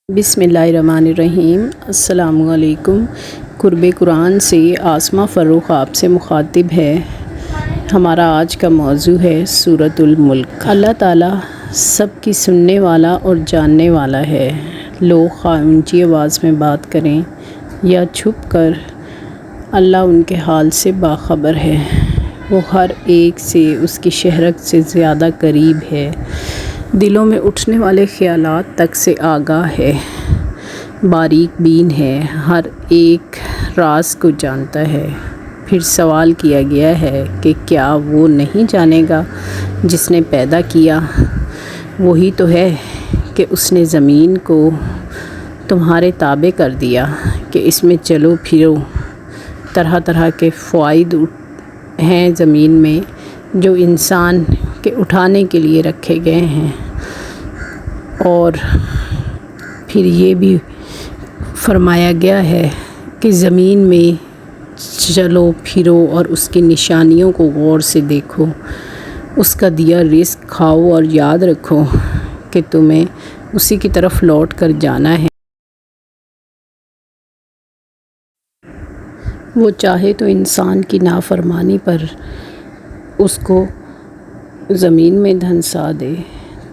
بسم اللہ الرحمن الرحیم۔ السلام علیکم۔ قرب قرآن سے آسمہ فروخ آپ سے مخاطب ہے۔ ہمارا آج کا موضوع ہے سورۃ الملک۔ اللہ تعالیٰ سب کی سننے والا اور جاننے والا ہے۔ لوگ خواہ اونچی آواز میں بات کریں یا چھپ کر، اللہ ان کے حال سے باخبر ہے۔ وہ ہر ایک سے اس کی شہرت سے زیادہ قریب ہے، دلوں میں اٹھنے والے خیالات تک سے آگاہ ہے، باریک بین ہے، ہر ایک راز کو جانتا ہے۔ پھر سوال کیا گیا ہے کہ کیا وہ نہیں جانے گا جس نے پیدا کیا؟ وہی تو ہے کہ اس نے زمین کو تمہارے تابع کر دیا کہ اس میں چلو پھرو۔ طرح طرح کے فوائد ہیں زمین میں جو انسان کے اٹھانے کے لیے رکھے گئے ہیں، اور پھر یہ بھی فرمایا گیا ہے کہ زمین میں چلو پھرو اور اس کی نشانیوں کو غور سے دیکھو، اس کا دیا رزق کھاؤ اور یاد رکھو کہ تمہیں اسی کی طرف لوٹ کر جانا ہے۔ وہ چاہے تو انسان کی نافرمانی پر اس کو زمین میں دھنسا دے،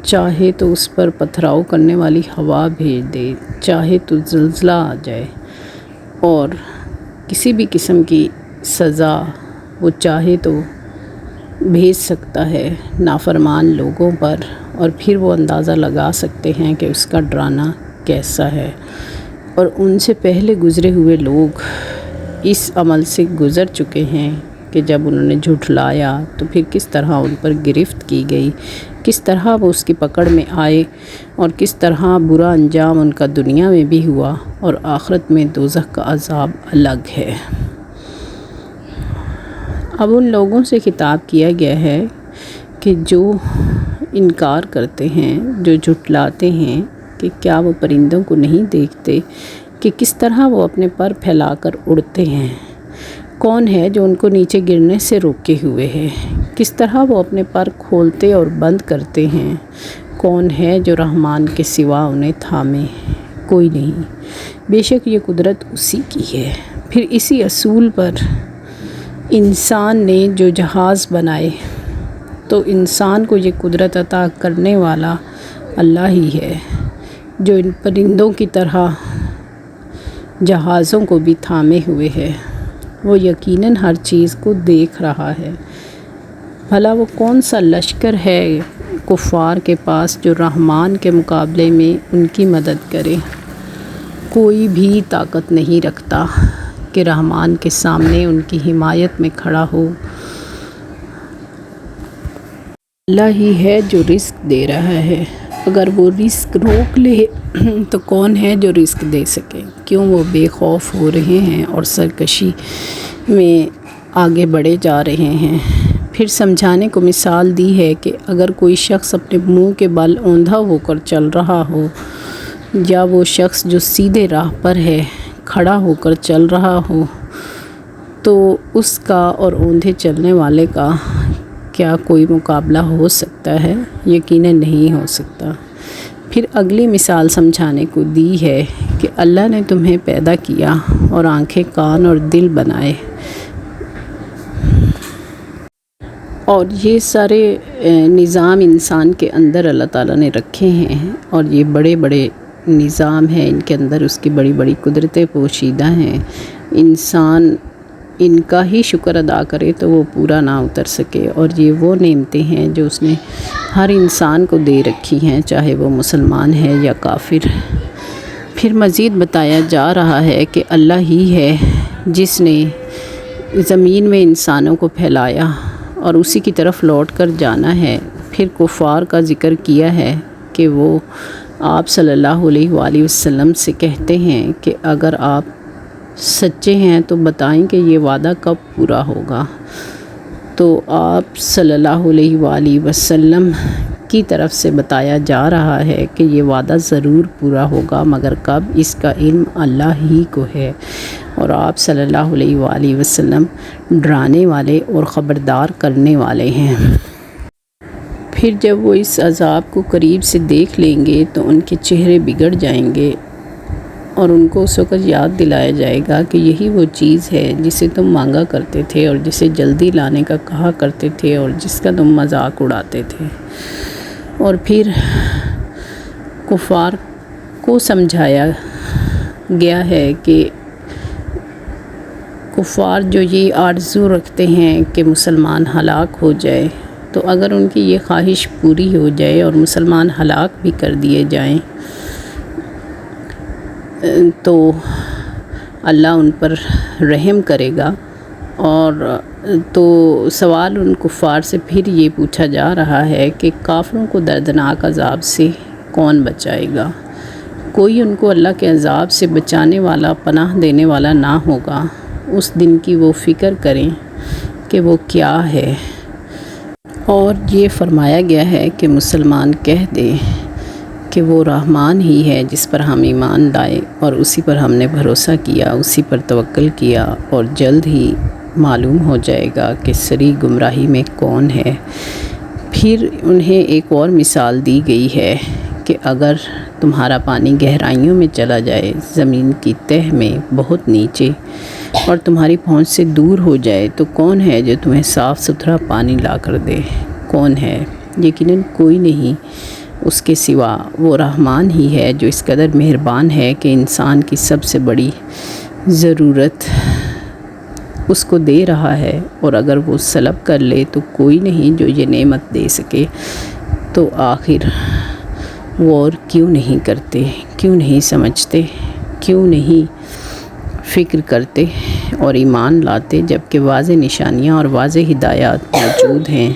چاہے تو اس پر پتھراؤ کرنے والی ہوا بھیج دے، چاہے تو زلزلہ آ جائے، اور کسی بھی قسم کی سزا وہ چاہے تو بھیج سکتا ہے نافرمان لوگوں پر، اور پھر وہ اندازہ لگا سکتے ہیں کہ اس کا ڈرانا کیسا ہے۔ اور ان سے پہلے گزرے ہوئے لوگ اس عمل سے گزر چکے ہیں کہ جب انہوں نے جھٹلایا تو پھر کس طرح ان پر گرفت کی گئی، کس طرح وہ اس کی پکڑ میں آئے، اور کس طرح برا انجام ان کا دنیا میں بھی ہوا، اور آخرت میں دوزخ کا عذاب الگ ہے۔ اب ان لوگوں سے خطاب کیا گیا ہے کہ جو انکار کرتے ہیں، جو جھٹلاتے ہیں کہ کیا وہ پرندوں کو نہیں دیکھتے کہ کس طرح وہ اپنے پر پھیلا کر اڑتے ہیں؟ کون ہے جو ان کو نیچے گرنے سے روکے ہوئے ہے؟ کس طرح وہ اپنے پر کھولتے اور بند کرتے ہیں؟ کون ہے جو رحمان کے سوا انہیں تھامے؟ کوئی نہیں، بے شک یہ قدرت اسی کی ہے۔ پھر اسی اصول پر انسان نے جو جہاز بنائے، تو انسان کو یہ قدرت عطا کرنے والا اللہ ہی ہے، جو ان پرندوں کی طرح جہازوں کو بھی تھامے ہوئے ہے۔ وہ یقیناً ہر چیز کو دیکھ رہا ہے۔ بھلا وہ کون سا لشکر ہے کفار کے پاس جو رحمان کے مقابلے میں ان کی مدد کرے؟ کوئی بھی طاقت نہیں رکھتا کہ رحمان کے سامنے ان کی حمایت میں کھڑا ہو۔ اللہ ہی ہے جو رزق دے رہا ہے، اگر وہ رزق روک لے تو کون ہے جو رزق دے سکے؟ کیوں وہ بے خوف ہو رہے ہیں اور سرکشی میں آگے بڑھے جا رہے ہیں؟ پھر سمجھانے کو مثال دی ہے کہ اگر کوئی شخص اپنے منہ کے بل اوندھا ہو کر چل رہا ہو، یا وہ شخص جو سیدھے راہ پر ہے کھڑا ہو کر چل رہا ہو، تو اس کا اور اوندھے چلنے والے کا کیا کوئی مقابلہ ہو سکتا ہے؟ یقیناً نہیں ہو سکتا۔ پھر اگلی مثال سمجھانے کو دی ہے کہ اللہ نے تمہیں پیدا کیا اور آنکھیں، کان اور دل بنائے، اور یہ سارے نظام انسان کے اندر اللہ تعالیٰ نے رکھے ہیں، اور یہ بڑے بڑے نظام ہیں، ان کے اندر اس کی بڑی بڑی قدرتیں پوشیدہ ہیں۔ انسان ان کا ہی شکر ادا کرے تو وہ پورا نہ اتر سکے، اور یہ وہ نعمتیں ہیں جو اس نے ہر انسان کو دے رکھی ہیں، چاہے وہ مسلمان ہے یا کافر۔ پھر مزید بتایا جا رہا ہے کہ اللہ ہی ہے جس نے زمین میں انسانوں کو پھیلایا اور اسی کی طرف لوٹ کر جانا ہے۔ پھر کفار کا ذکر کیا ہے کہ وہ آپ صلی اللہ علیہ وآلہ وسلم سے کہتے ہیں کہ اگر آپ سچے ہیں تو بتائیں کہ یہ وعدہ کب پورا ہوگا؟ تو آپ صلی اللہ علیہ وآلہ وسلم کی طرف سے بتایا جا رہا ہے کہ یہ وعدہ ضرور پورا ہوگا، مگر کب، اس کا علم اللہ ہی کو ہے، اور آپ صلی اللہ علیہ وآلہ وسلم ڈرانے والے اور خبردار کرنے والے ہیں۔ پھر جب وہ اس عذاب کو قریب سے دیکھ لیں گے تو ان کے چہرے بگڑ جائیں گے اور ان کو اس وقت یاد دلایا جائے گا کہ یہی وہ چیز ہے جسے تم مانگا کرتے تھے اور جسے جلدی لانے کا کہا کرتے تھے اور جس کا تم مذاق اڑاتے تھے۔ اور پھر کفار کو سمجھایا گیا ہے کہ کفار جو یہ آرزو رکھتے ہیں کہ مسلمان ہلاک ہو جائے، تو اگر ان کی یہ خواہش پوری ہو جائے اور مسلمان ہلاک بھی کر دیے جائیں تو اللہ ان پر رحم کرے گا۔ اور تو سوال ان کفار سے پھر یہ پوچھا جا رہا ہے کہ کافروں کو دردناک عذاب سے کون بچائے گا؟ کوئی ان کو اللہ کے عذاب سے بچانے والا، پناہ دینے والا نہ ہوگا۔ اس دن کی وہ فکر کریں کہ وہ کیا ہے۔ اور یہ فرمایا گیا ہے کہ مسلمان کہہ دے کہ وہ رحمان ہی ہے جس پر ہم ایمان لائے اور اسی پر ہم نے بھروسہ کیا، اسی پر توکل کیا، اور جلد ہی معلوم ہو جائے گا کہ سری گمراہی میں کون ہے۔ پھر انہیں ایک اور مثال دی گئی ہے کہ اگر تمہارا پانی گہرائیوں میں چلا جائے، زمین کی تہہ میں بہت نیچے، اور تمہاری پہنچ سے دور ہو جائے، تو کون ہے جو تمہیں صاف ستھرا پانی لا کر دے؟ کون ہے؟ یقیناً کوئی نہیں اس کے سوا وہ رحمان ہی ہے جو اس قدر مہربان ہے کہ انسان کی سب سے بڑی ضرورت اس کو دے رہا ہے، اور اگر وہ سلب کر لے تو کوئی نہیں جو یہ نعمت دے سکے۔ تو آخر وہ اور کیوں نہیں کرتے، کیوں نہیں سمجھتے، کیوں نہیں فکر کرتے اور ایمان لاتے جبکہ واضح نشانیاں اور واضح ہدایات موجود ہیں؟